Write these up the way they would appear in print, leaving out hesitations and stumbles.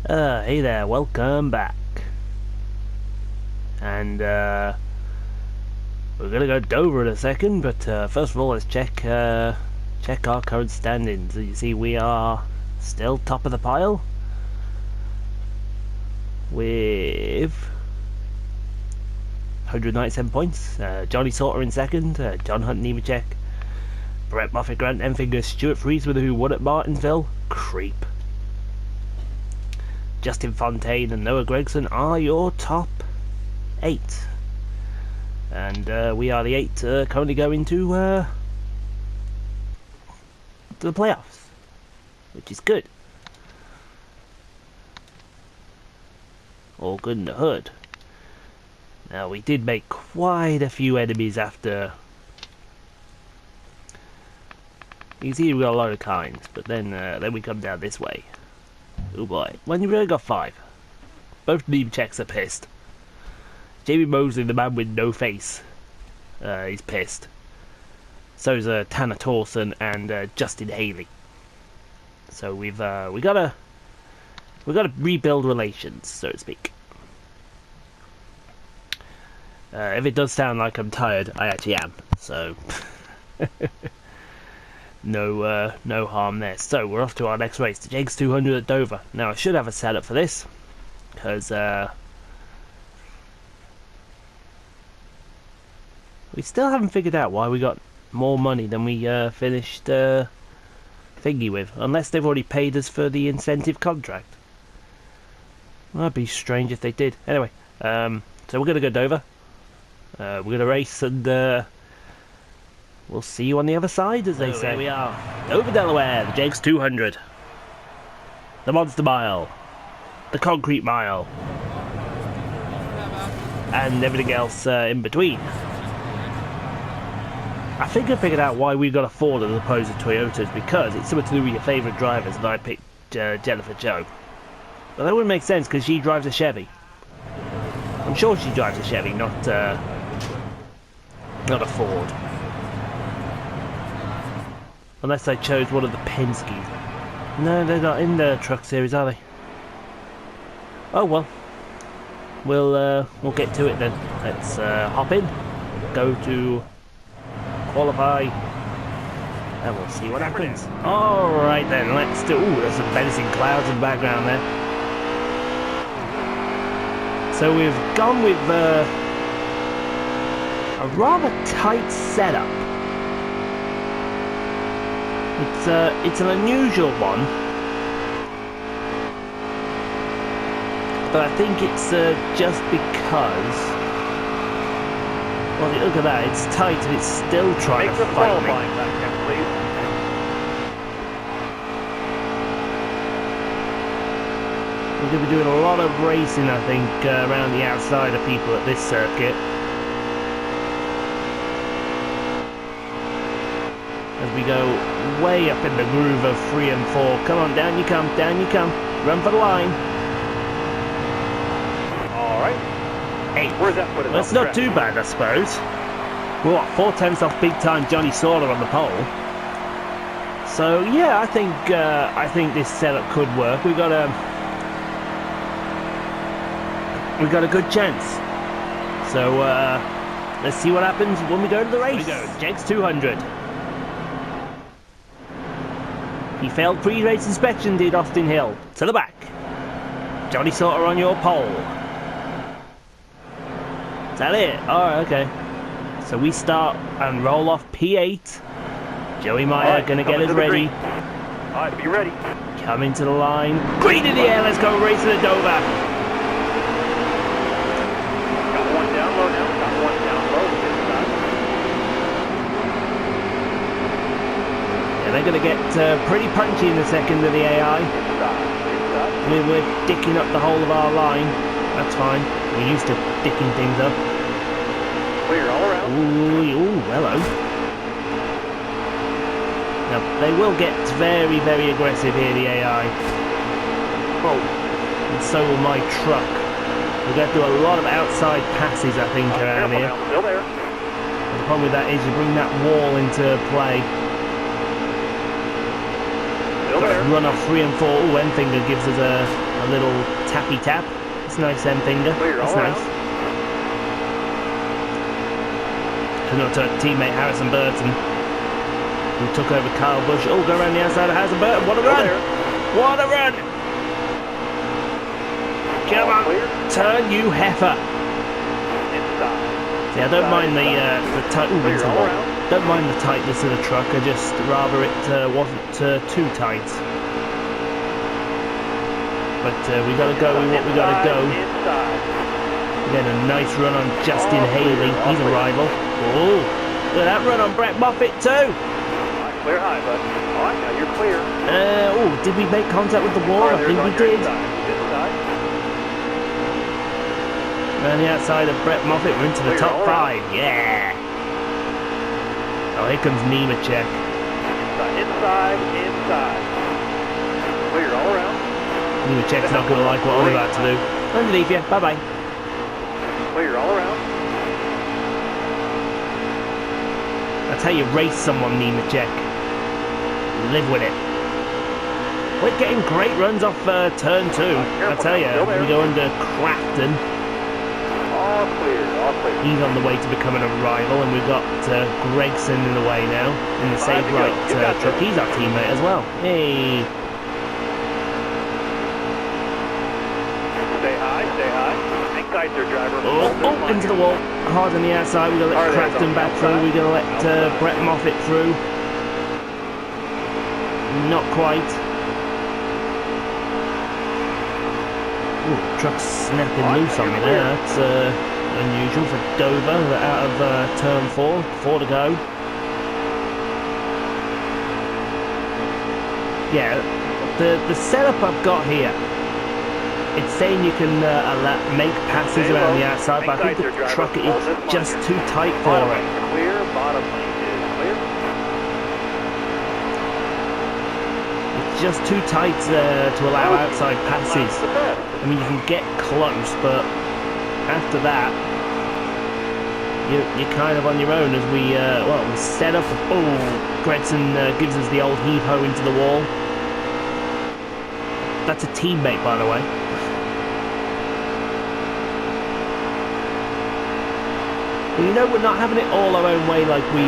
Hey there, welcome back. And we're gonna go Dover in a second, but first of all, let's check our current standings. You see, we are still top of the pile with 197 points. Johnny Sauter in second, John Hunt, Nemechek, Brett Moffitt, Grant Enfinger, Stuart Frieswith, who won at Martinsville. Creep. Justin Fontaine and Noah Gregson are your top 8, and we are the 8 currently going to the playoffs, which is good. All good in the hood. Now, we did make quite a few enemies after. You can see we got a lot of kinds, but then we come down this way. Oh boy, when you really got 5. Both name checks are pissed. Jamie Mosley, the man with no face, he's pissed. So's Tanner Torson and Justin Haley. So we gotta rebuild relations, so to speak. If it does sound like I'm tired, I actually am. So no harm there. So we're off to our next race, the JEGS 200 at Dover. Now I should have a setup for this, because we still haven't figured out why we got more money than we finished thingy with, unless they've already paid us for the incentive contract. Well, that'd be strange if they did. Anyway, so we're gonna go Dover. We're gonna race, and we'll see you on the other side, as they say. Here we are, Dover, Delaware, the JEGS 200, the Monster Mile, the Concrete Mile, and everything else in between. I think I figured out why we got a Ford as opposed to Toyotas, because it's something to do with your favourite drivers, and I picked Jennifer Jo. But that wouldn't make sense, because she drives a Chevy. I'm sure she drives a Chevy, not a Ford. Unless I chose one of the Penske's. No, they're not in the truck series, are they? Oh well. We'll get to it then. Let's hop in, go to qualify, and we'll see what happens. Alright then, let's do... Ooh, there's some menacing clouds in the background there. So we've gone with a rather tight setup. It's an unusual one, but I think it's just because, well, look at that, it's tight and it's still trying to fight me. We're going to be doing a lot of racing, I think, around the outside of people at this circuit. As we go way up in the groove of 3 and 4. Come on, down you come, down you come. Run for the line. Alright. 8. Where's that put us? That's not too bad, I suppose. We're what, 4 tenths off big time Johnny Sauter on the pole. So yeah, I think this setup could work. We got a good chance. So let's see what happens when we go to the race. Here we go, JEGS 200. He failed pre-race inspection, did Austin Hill. To the back. Johnny Sauter on your pole. Is that it? Alright, okay. So we start and roll off P8. Joey Meyer gonna get us ready. Alright, be ready. Coming to the line. Green in the air, let's go racing at Dover. Got one down low now. Got one down low. Yeah, they're gonna get pretty punchy in the second of the AI. We're dicking up the whole of our line. That's fine. We're used to dicking things up. Clear all around. Ooh, hello. Now, they will get very, very aggressive here, the AI. Oh, and so will my truck. We're going to do a lot of outside passes, I think, around here. Still there. And the problem with that is you bring that wall into play. Still Still Got there. a run off 3 and 4. Ooh, end finger gives us a little tappy tap. It's nice, end finger. Clear That's all nice. Turn up to our teammate Harrison Burton, who took over Kyle Busch. Oh, go around the outside of Harrison Burton. What a Still run! there. What a run! Come All on, clear. turn, you heifer! Inside. See, I don't mind the tight. Ooh, Clear into the all wall. around. Don't mind the tightness of the truck. I just rather it wasn't too tight. But we gotta go with what we gotta go. Inside. Again, a nice run on Justin Haley. He's a rival. Oh, look at that run on Brett Moffitt too. All right, clear high, bud. All right, now you're clear. Oh, did we make contact with the wall? I think we did. Inside. Around the outside of Brett Moffitt, we're into the Clear top all 5. around. Yeah. Oh, here comes Nemechek. Inside. Clear all around. Nemechek's not going to like what I'm about to do. Underneath you. Bye-bye. Clear all around. That's how you race someone, Nemechek. Live with it. We're getting great runs off turn 2. I tell you, we go under Crafton. All clear. He's on the way to becoming a rival, and we've got Gregson in the way now in the Save Right truck. He's our teammate as well. Hey. Stay high. Hang tight there, driver. Oh, into the wall. Hard on the outside. We're going to let Crafton back through. We're going to let Brett Moffitt through. Not quite. Ooh, truck's snapping loose on me there. That's unusual for Dover. Out of turn 4. 4 to go. Yeah, the setup I've got here, it's saying you can make passes around the outside, but I think the truck is just too tight for it. Clear. Bottom lane is clear. It's just too tight to allow outside passes. I mean, you can get close, but after that, you're kind of on your own as we set up. Oh, Gregson gives us the old heave-ho into the wall. That's a teammate, by the way. Well, you know, we're not having it all our own way like we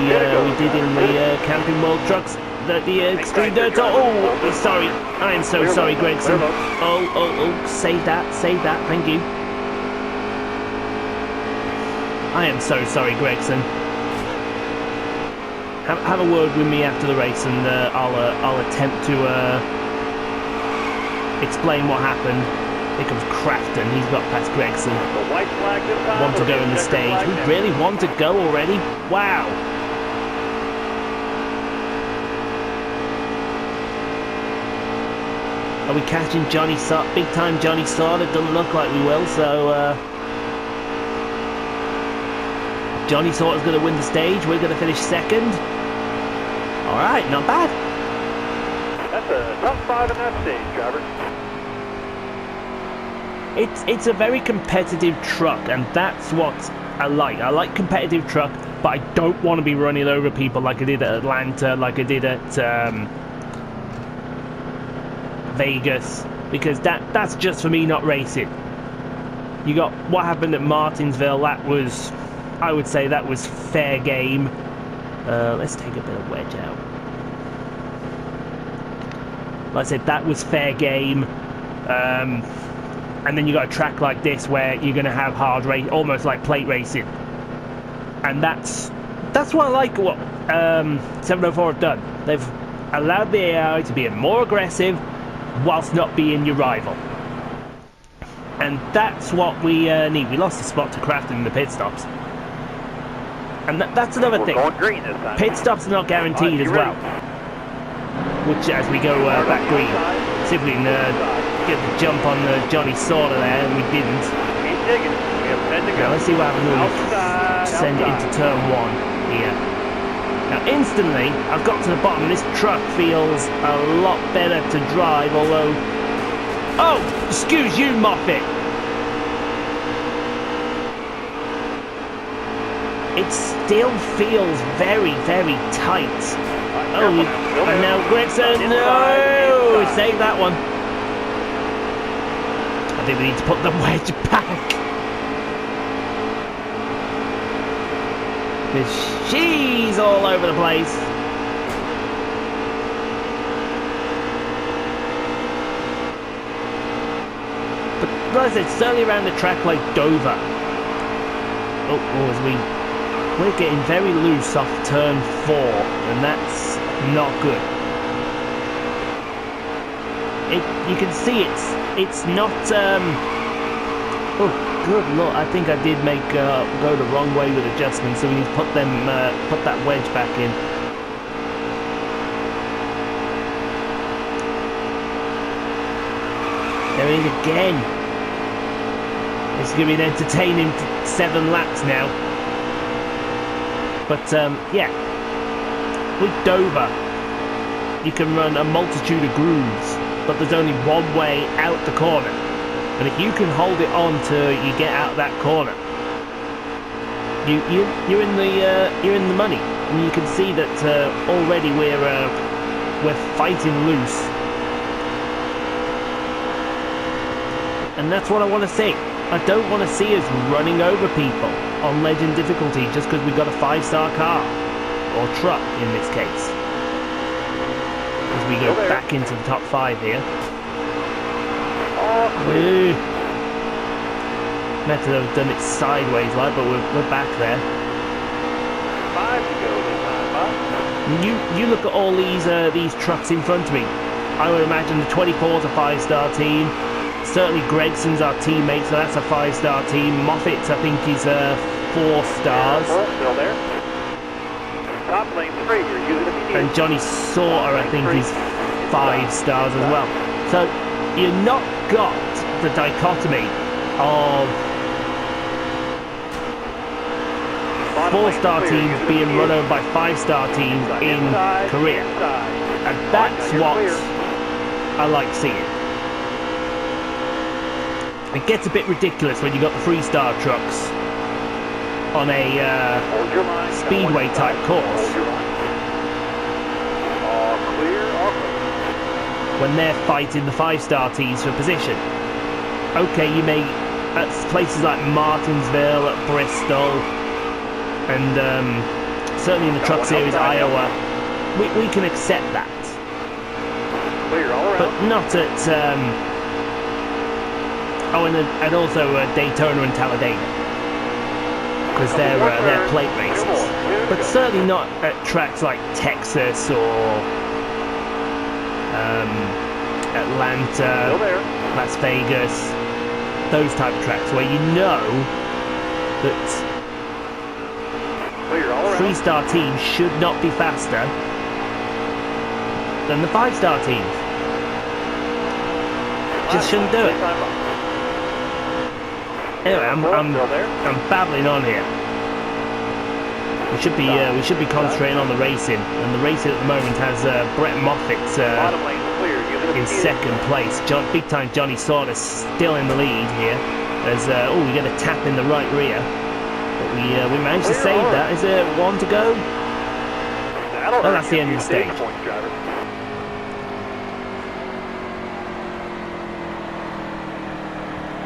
did in the Camping World Trucks. The Extreme Dirt. Oh, sorry. I am so sorry, Gregson. Oh, save that, thank you. I am so sorry, Gregson. Have a word with me after the race, and I'll attempt to explain what happened. Here comes Crafton. He's got past Gregson. The white flag this time. Want to go in the stage. We really want to go already? Wow. Are we catching Johnny Sart? Big time Johnny Sart? It doesn't look like we will, so Johnny Sart is going to win the stage. We're going to finish second. Alright, not bad. That's a top 5 in that stage, driver. It's a very competitive truck, and that's what I like. I like competitive truck, but I don't want to be running over people like I did at Atlanta, like I did at Vegas, because that's just for me not racing. You got what happened at Martinsville. That was, I would say, that was fair game. Let's take a bit of wedge out. Like I said, that was fair game. And then you got a track like this where you're going to have hard race, almost like plate racing, and that's what I like. What 704 have done. They've allowed the AI to be more aggressive whilst not being your rival, and that's what we need. We lost a spot to Crafton in the pit stops, and that's another thing. Going green this time. Pit stops are not guaranteed as well. Which, as we go back green, see if we can get the jump on Johnny Sauter there, and we didn't. Keep digging. We have 10 to go. Now let's see what happens when we send it into turn 1 here. Now instantly, I've got to the bottom. This truck feels a lot better to drive, although... Oh! Excuse you, Moffat! It still feels very, very tight. Oh, and now Gregson, no! Ooh, save that one. I think we need to put the wedge back. Because she's all over the place. But like I said, certainly around a track like Dover. We're getting very loose off turn 4, and that's not good. You can see it's not. Oh, good lord! I think I did make go the wrong way with adjustments, so we need to put that wedge back in. There it is again. It's going to be an entertaining 7 laps now. But yeah, with Dover, you can run a multitude of grooves, but there's only one way out the corner. And if you can hold it on till you get out that corner, you're in the money. And you can see that already we're fighting loose, and that's what I want to see. I don't want to see us running over people on legend difficulty just because we got a 5-star car, or truck in this case. As we go back into the top 5 here. Meant to have done it sideways like, but we're back there. 5 to go this time, Bob. You look at all these trucks in front of me. I would imagine the 24's a 5-star team. Certainly Gregson's our teammate, so that's a 5-star team. Moffitt's, I think, is 4 stars. Still there. Top lane 3, you're using if you need. And Johnny Sauter, I think, is 5 stars as well. So you've not got the dichotomy of 4-star teams being run over by 5-star teams in Korea. And that's what I like seeing. It gets a bit ridiculous when you got the 3-star trucks on a speedway type course. When they're fighting the 5-star teams for position. Okay, you may at places like Martinsville, at Bristol, and certainly in the Truck Series Iowa, we can accept that. But not at and also Daytona and Talladega, because they're plate races. But certainly not at tracks like Texas or Atlanta, Las Vegas, those type of tracks where you know that 3-star teams should not be faster than the 5-star teams. Just shouldn't do it. Anyway, I'm babbling on here. We should be concentrating on the racing, and the racing at the moment has Brett Moffitt in 2nd place. Big time Johnny Sauter still in the lead here. As we get a tap in the right rear, but we managed to save that. Is there 1 to go? Oh, that's the end of the stage.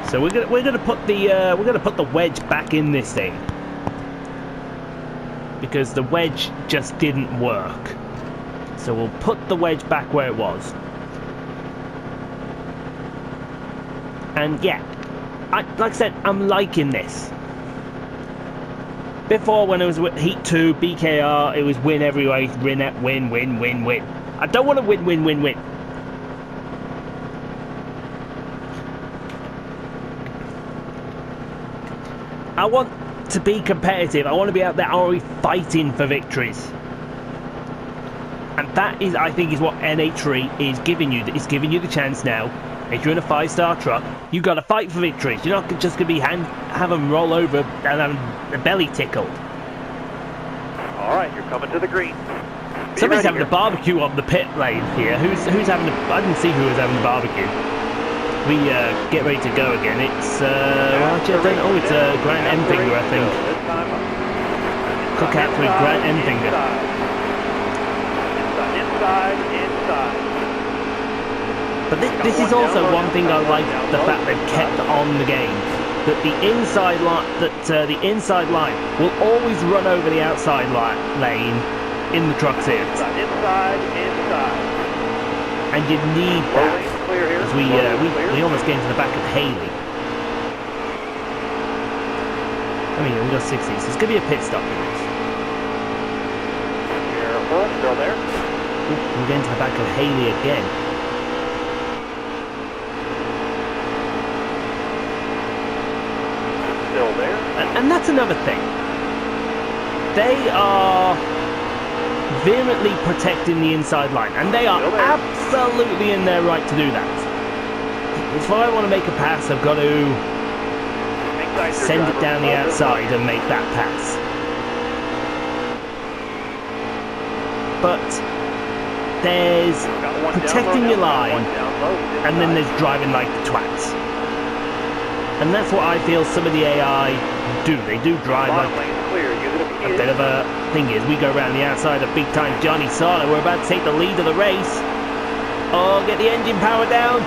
So we're gonna put the wedge back in this thing, because the wedge just didn't work. So we'll put the wedge back where it was. And yeah, like I said, I'm liking this. Before, when it was Heat 2, BKR, it was win every race, win. I don't want to win. I want to be competitive. I want to be out there. I want to be fighting for victories. And that is, I think, is what NH3 is giving you. It's giving you the chance now. If you're in a 5-star truck, you've got to fight for victories. You're not just going to be have them roll over and have the belly tickled. All right, you're coming to the green. Somebody's having a barbecue on the pit lane here. Who's having I didn't see who was having the barbecue. We get ready to go again. It's it's Grant Emfinger, I think. Cookout with Grant Emfinger. Inside. But this is also one thing I like, the fact they've kept on the game. That the inside line will always run over the outside lane in the truck series. Inside. And you need that. As we almost get into the back of Haley. I mean, we've got 60, so it's going to be a pit stop in this. Careful, still there. We're getting to the back of Haley again. Still there. And that's another thing. They are vehemently protecting the inside line, and they are absolutely in their right to do that. If I want to make a pass, I've got to send it down the outside and make that pass. But there's protecting your line, and then there's driving like the twats. And that's what I feel some of the AI do. They do drive like a bit of a thing is. We go around the outside of big time Johnny Sala. We're about to take the lead of the race. Oh, get the engine power down.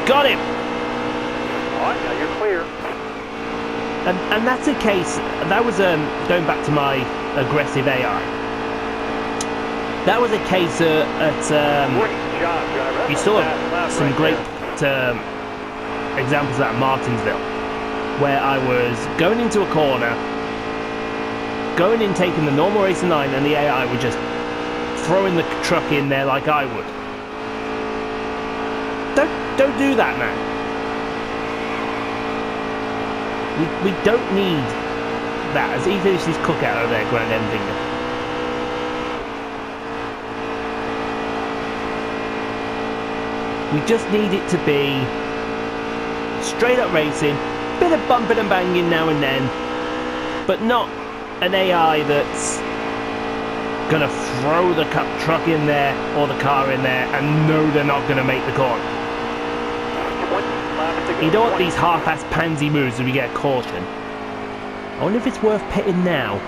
Got him. All right, now you're clear. And that's a case, that was going back to my aggressive AI. That was a case you saw some great examples at Martinsville, where I was going into a corner, going in, taking the normal racing line, and the AI would just throwing the truck in there like I would. Don't do that, man. We don't need that. As he finishes his cookout over there, Grand Enfinger. We just need it to be straight up racing, bit of bumping and banging now and then, but not an AI that's gonna throw the truck in there or the car in there and know they're not gonna make the corner. You don't want these half-assed pansy moves if we get a caution. I wonder if it's worth pitting now.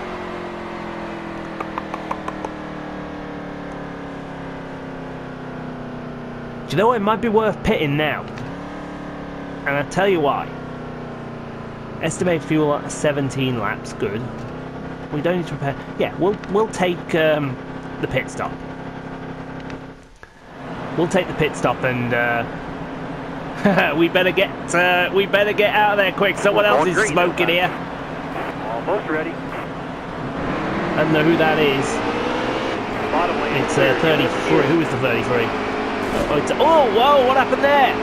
Do you know what? It might be worth pitting now. And I'll tell you why. Estimated fuel at 17 laps, good. We don't need to repair. Yeah, we'll take the pit stop. We'll take the pit stop and we better get out of there quick. Someone else is smoking here. Almost ready. I don't know who that is. It's 33. Who is the 33? Oh, whoa! What happened there?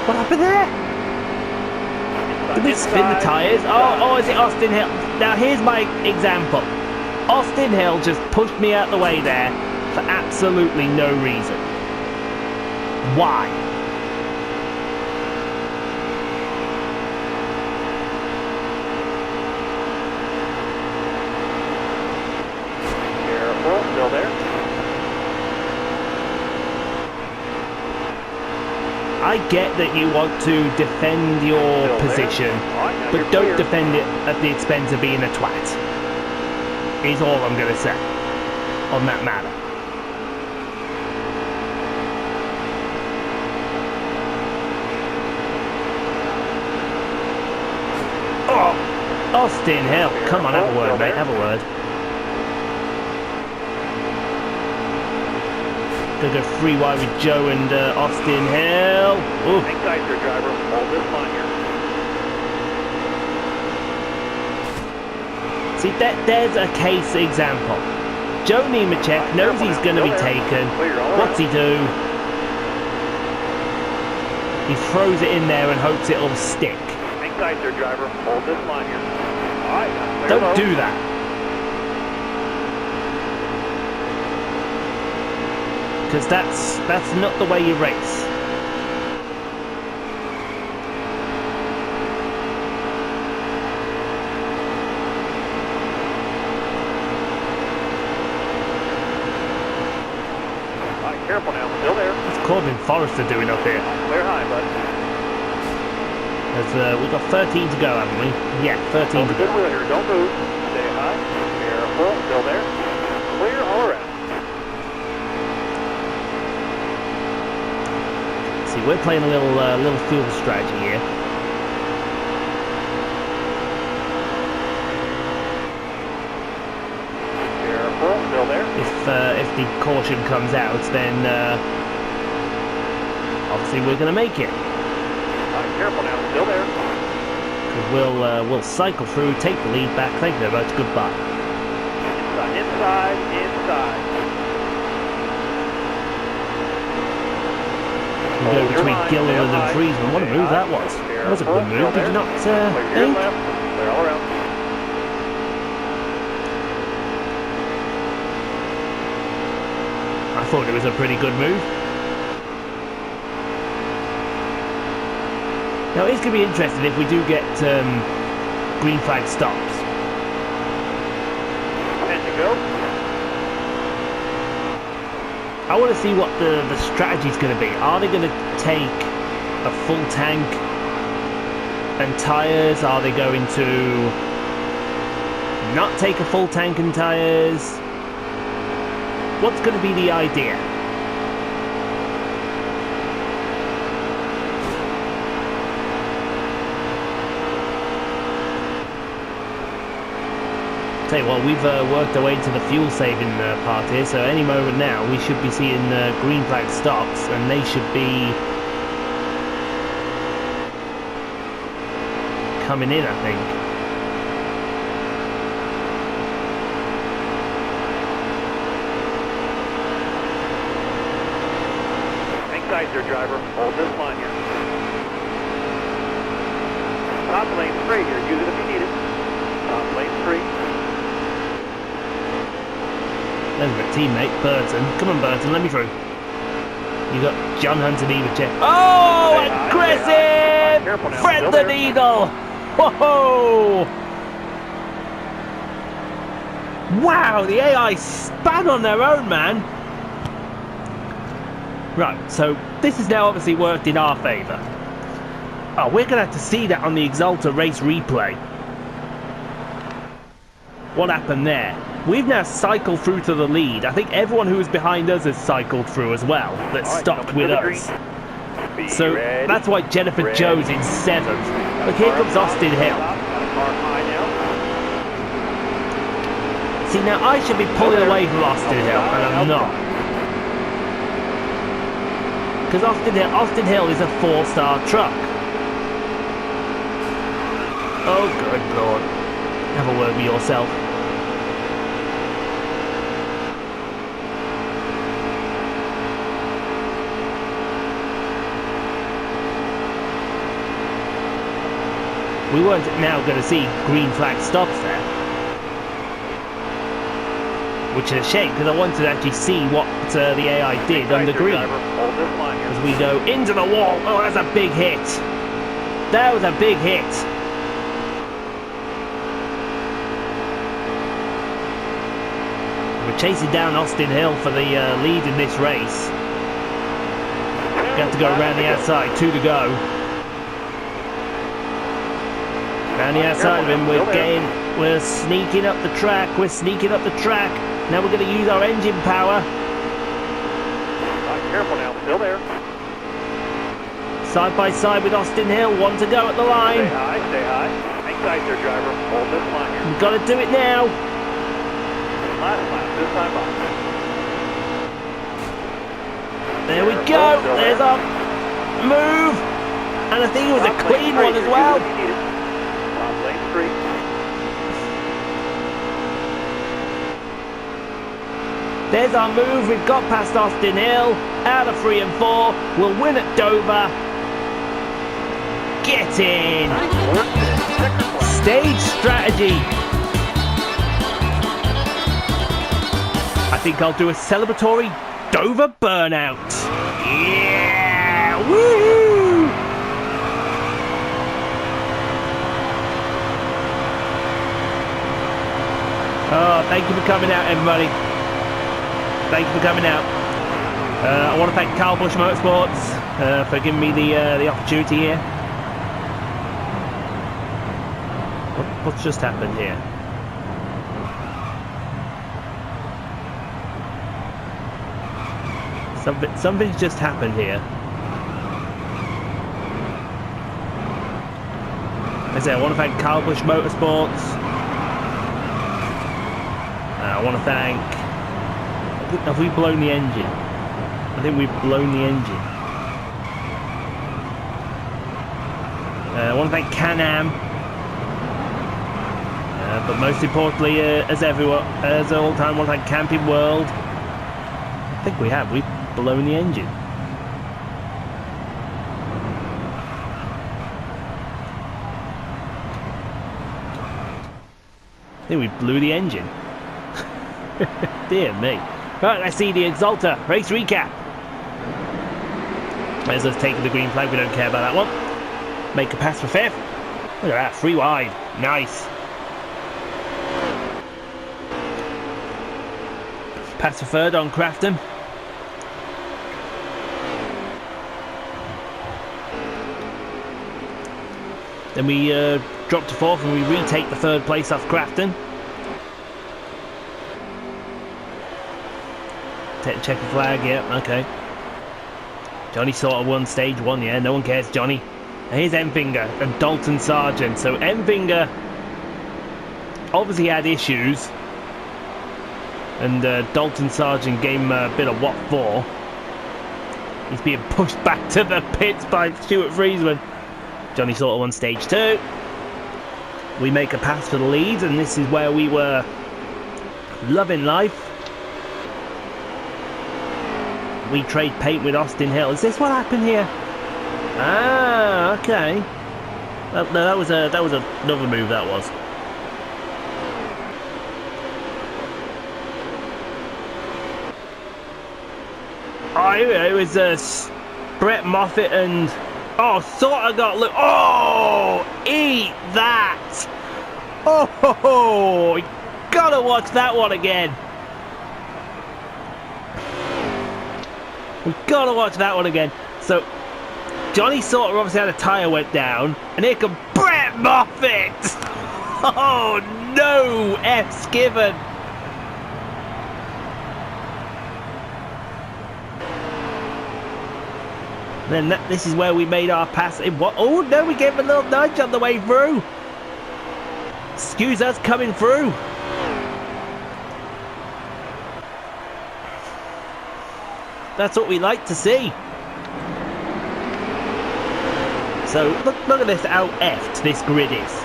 What happened there? Did we spin the tyres? Oh, is it Austin Hill? Now here's my example. Austin Hill just pushed me out the way there for absolutely no reason. Why? Careful, still there. I get that you want to defend your position, but don't defend it at the expense of being a twat. Is all I'm going to say on that matter. Austin Hill, come on, have a word, mate, have a word. Gonna go free wide with Joe and Austin Hill. Ooh. Hang tight there, driver. Hold this line here. See, there's a case example. Joe Nemechek knows he's going to be taken. What's he do? He throws it in there and hopes it'll stick. Hang tight there, driver. Hold this line here. All right, don't do that. Because that's not the way you race. Alright, careful now, still there. What's Corbin Forrester doing up here? Clear high, bud. We've got 13 to go, haven't we? Yeah, 13 to go. Good wheel here, don't move. Stay high. Careful, still there. Clear all around. obviously we're playing a little fuel strategy here. Careful, still there. If the caution comes out, then obviously we're going to make it. Careful now, still there. We'll cycle through, take the lead back. Thank you very much. Goodbye. Inside. We go between Gilliland and Friesman. What a move that was. That was a good move. Did you not think? They're all around. I thought it was a pretty good move. Now it's going to be interesting if we do get green flag stops. 10 to go. I want to see what the strategy is going to be. Are they going to take a full tank and tyres? Are they going to not take a full tank and tyres? What's going to be the idea? Tell you what, we've worked our way into the fuel saving part here, so any moment now we should be seeing green flag stops, and they should be coming in, I think. Hang tight there, driver. Hold this line here. Top lane free here. Use it if you need it. Top lane free. There's my teammate, Burton. Come on, Burton, let me through. You got John Hunt and Eva Check. Oh, aggressive! Fred the Needle! Whoa! Wow, the AI span on their own, man. Right, so this has now obviously worked in our favour. Oh, we're going to have to see that on the Exalta race replay. What happened there? We've now cycled through to the lead. I think everyone who was behind us has cycled through as well, that stopped with us. So that's why Jennifer Joe's in 7th. Look, here comes Austin Hill. See, now I should be pulling away from Austin Hill, and I'm not. Because Austin Hill is a 4-star truck. Oh, good Lord. Have a word with yourself. We weren't now going to see green flag stops there. Which is a shame, because I wanted to actually see what the AI did under green. As we go into the wall. Oh, that's a big hit. That was a big hit. We're chasing down Austin Hill for the lead in this race. We have to go around the outside. 2 to go. Around the outside of him, we're sneaking up the track. We're sneaking up the track. Now we're going to use our engine power. Careful now, still there. Side by side with Austin Hill. 1 to go at the line. Stay high, stay high. Hang tight there, driver. Hold this line here. We've got to do it now. Last lap, this time up. There we go. There's our move. And I think it was a clean one as well. There's our move. We've got past Austin Hill. Out of 3 and 4. We'll win at Dover. Get in. Stage strategy. I think I'll do a celebratory Dover burnout. Yeah! Woo! Oh, thank you for coming out, everybody. Thank you for coming out. I want to thank Carl Busch Motorsports for giving me the opportunity here. What's just happened here? Something's just happened here. I say I want to thank Busch Motorsports. I want to thank... Have we blown the engine? I think we've blown the engine. I want to thank Can-Am. But most importantly, as all the time, I want to thank Camping World. I think we've blown the engine. I think we blew the engine. Dear me. Right, let's see the Exalta race recap. There's us taking the green flag, we don't care about that one. Make a pass for 5th. Look at that, 3 wide. Nice. Pass for 3rd on Crafton. Then we drop to 4th and we retake the 3rd place off Crafton. Take the checker flag, yeah, okay. Johnny sort of won stage 1, yeah, no one cares, Johnny. And here's Enfinger and Dalton Sargent. So Enfinger obviously had issues. And Dalton Sargent gave him a bit of what for. He's being pushed back to the pits by Stuart Friesman. Johnny sort of won stage 2. We make a pass for the lead, and this is where we were loving life. We trade paint with Austin Hill. Is this what happened here? Ah, okay. That was another move. That was. Oh, it was Brett Moffitt and sort of got look. Oh, eat that! Oh, gotta watch that one again. We've got to watch that one again. So, Johnny Sauter obviously had a tyre went down, and here comes Brett Moffitt! Oh no, F's given. Then this is where we made our pass. Oh no, we gave him a little nudge on the way through. Excuse us coming through. That's what we like to see. So look at this, how effed this grid is.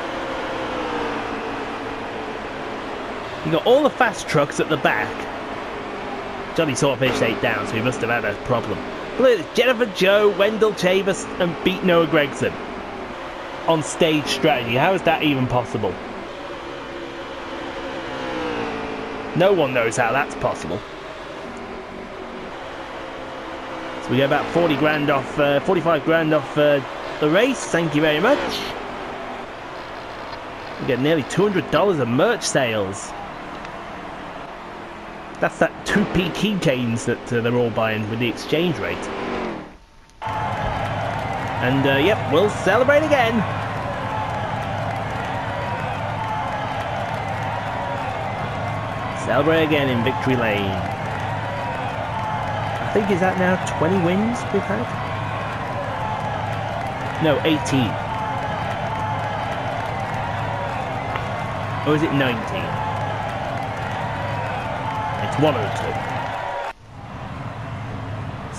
You got all the fast trucks at the back. Johnny sort of finished 8 down, so he must have had a problem. Look at this, Jennifer Joe, Wendell Chavis, and beat Noah Gregson on stage strategy. How is that even possible? No one knows how that's possible. So we get about 40 grand off, 45 grand off the race. Thank you very much. We get nearly $200 of merch sales. That's that 2p keychains that they're all buying with the exchange rate. And yep, we'll celebrate again. Celebrate again in Victory Lane. I think, is that now 20 wins we've had? No, 18. Or is it 19? It's one of the two.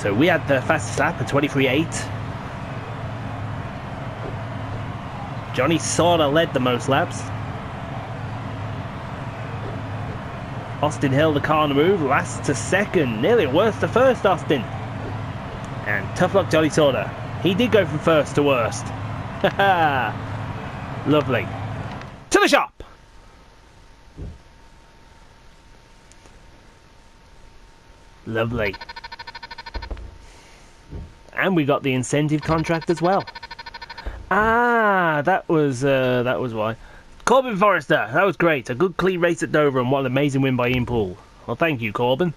So we had the fastest lap at 23.8. Johnny sorta led the most laps. Austin Hill, the car on the move, last to second. Nearly worse to first, Austin. And tough luck, Johnny Sorter. He did go from first to worst. Haha. Lovely. To the shop! Lovely. And we got the incentive contract as well. Ah, that was why. Corbin Forrester, that was great. A good clean race at Dover, and what an amazing win by Ian Poole. Well, thank you, Corbin.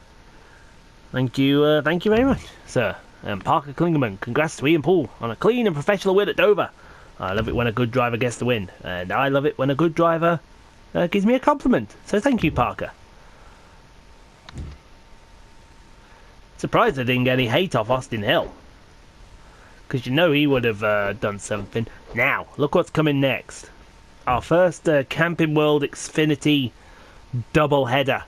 Thank you very much, sir. And Parker Klingerman, congrats to Ian Poole on a clean and professional win at Dover. I love it when a good driver gets the win, and I love it when a good driver gives me a compliment. So thank you, Parker. Surprised I didn't get any hate off Austin Hill. because you know he would have done something. Now, look what's coming next. Our first Camping World Xfinity double header.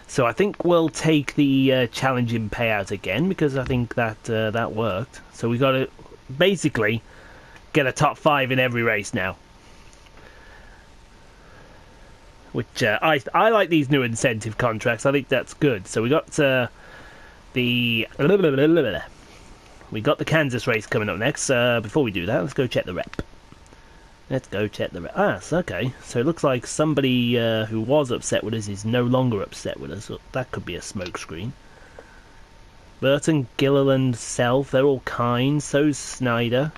So I think we'll take the challenging payout again, because I think that that worked. So we got to basically get a top 5 in every race now. Which I like these new incentive contracts. I think that's good. So we got the Kansas race coming up next. Before we do that, let's go check the rep. Ah, okay. So it looks like somebody who was upset with us is no longer upset with us. So that could be a smokescreen. Burton, Gilliland, Self, they're all kind. So's Snyder.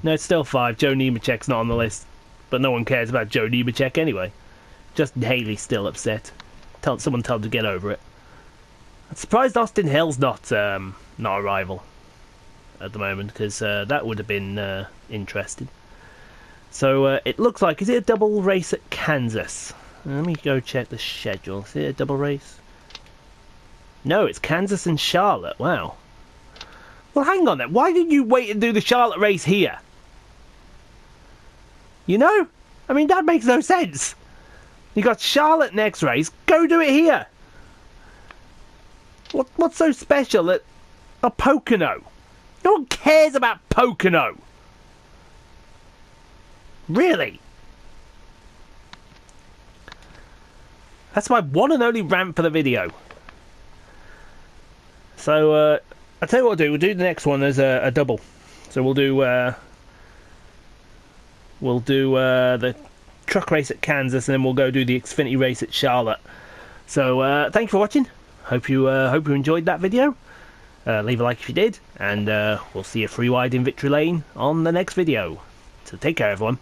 No, it's still 5. Joe Nemechek's not on the list. But no one cares about Joe Nemechek anyway. Just Haley's still upset. Someone tell him to get over it. I'm surprised Austin Hill's not a rival at the moment, because that would have been interesting. So it looks like, is it a double race at Kansas? Let me go check the schedule. Is it a double race? No, it's Kansas and Charlotte. Wow. Well, hang on then. Why didn't you wait and do the Charlotte race here? You know? I mean, that makes no sense. You got Charlotte next race. Go do it here. What's so special at a Pocono? No one cares about Pocono. Really? That's my one and only rant for the video. So, I'll tell you what we'll do. We'll do the next one as a double. So we'll do the truck race at Kansas, and then we'll go do the Xfinity race at Charlotte. So, thank you for watching. Hope you enjoyed that video. Leave a like if you did, and we'll see you free wide in Victory Lane on the next video. So take care, everyone.